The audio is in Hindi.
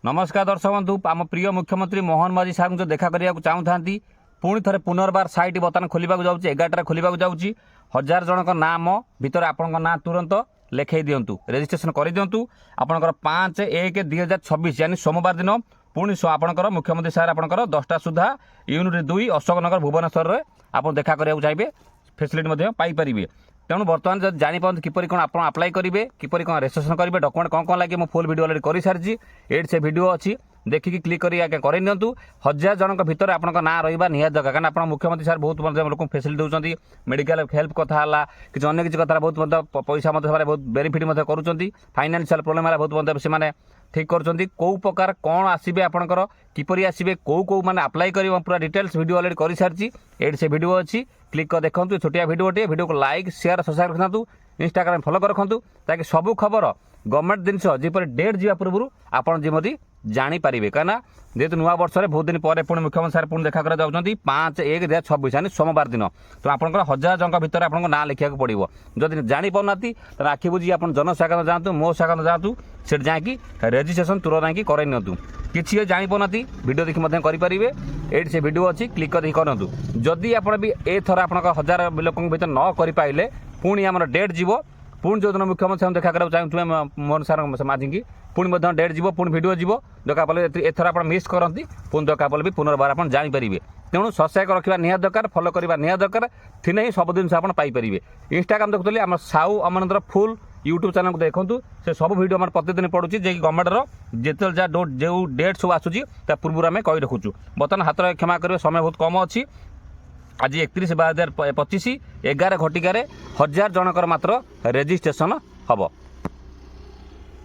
नमस्कार दर्शक बंधु आम प्रिय मुख्यमंत्री मोहन माझी साहब जो देखा करने चाहूँ पुणी थे पुनर्बार साइट बर्तमान खोलने जाऊँगी 11टार खोलने जाऊँगी 1000 जनक नाम भितर आपण ना तुरंत लिखे दिंतु रेजिस्ट्रेशन कर दिंतु आपंकर 5/1/2026 यानी सोमवार दिन पुणी आपंकर मुख्यमंत्री साहब आपंकर 10टा सुधा यूनिट 2 अशोकनगर भुवनेश्वर में आप देखा करने चाहिए फैसिलिटी पाइपर तेणु बर्तमान जब जापर किपर कौन आप आप्लाय करेंगे किपर कौन रेजिस्ट्रेशन करेंगे डॉक्यूमेंट कौन कौन लगे फुल वीडियो अलरेडी कर सारी एट से वीडियो अच्छी देखिए क्लिक करें आगे कर दिंतु 1000 जनक भितर आप ना रहा निहाती दरकार कारण आप मुख्यमंत्री साहब बहुत लोक फैसिलिटी दूसरी मेडिकल हेल्प कथा कि अन्य किसी कथा बहुत पैसा बहुत बेनिफिट करुँच फाइनान्शियल प्रोब्लेम है बहुत से ठीक कर कौ प्रकार कौन आसबे आपंकर किपरि आसबे कौ मैंने आप्लाय कर पूरा डिटेल्स वीडियो अलरेडी कर सारी एट से वीडियो अच्छी क्लिक कर देखो छोटिया वीडियो को लाइक शेयर सब्सक्राइब रखु इंस्टाग्राम फॉलो कर रखु ताकि सबू खबर गवर्नमेंट जिनस जीपर डेट जा पूर्व आपड़ जमी जापर कहीं जेहतु नुआ वर्ष में बहुत दिन पर पुणी मुख्यमंत्री साहब पुणी देखा कर 5/1/2026 यानी सोमवार दिन तो आपंकर 1000 जनक भितर आपको ना लिखा पड़ो जदि जापना तो आखि बुझी आप जनशाखा जातु मो शाखा जातु से जाकि रेजिस्ट्रेशन तुरंत जाकि कर किसी जापना वीडियो देखिए करेंगे एट से वीडियो अच्छी क्लिक कर करूँ जदि आप भी एथर आप 1000 लोक भर न कर पाइले पुणी आम डेट जीव पुणी जो दिन मुख्यमंत्री साहब देखा कर चाहूँ मोहन सार माझी की पुणी डेट जीव पुणी वीडियो जीव दरकार पड़े एथर आप मिस करती पुणी दरकार पड़े भी पुनर्बार आप जापर तेणु सब्सक्राइब रखा निहाती दरकार फॉलो करवा निहाती दरकार थी ही सब जिन आप पाइपर इंस्टाग्राम देखुली आम साउ अमनंदर फुल यूट्यूब चैनल को देखूँ से सब वीडियो आम प्रतिदिन पड़ुची जे गवर्नमेंटर जिते जो डेट सब आसूँ पूर्व आम कही रखुचु बर्तमान हाथ क्षमा कर समय बहुत कम अच्छी आज 31/12/2025 11 घटिकार 1000 जनकर मात्र रेजिस्ट्रेशन हम।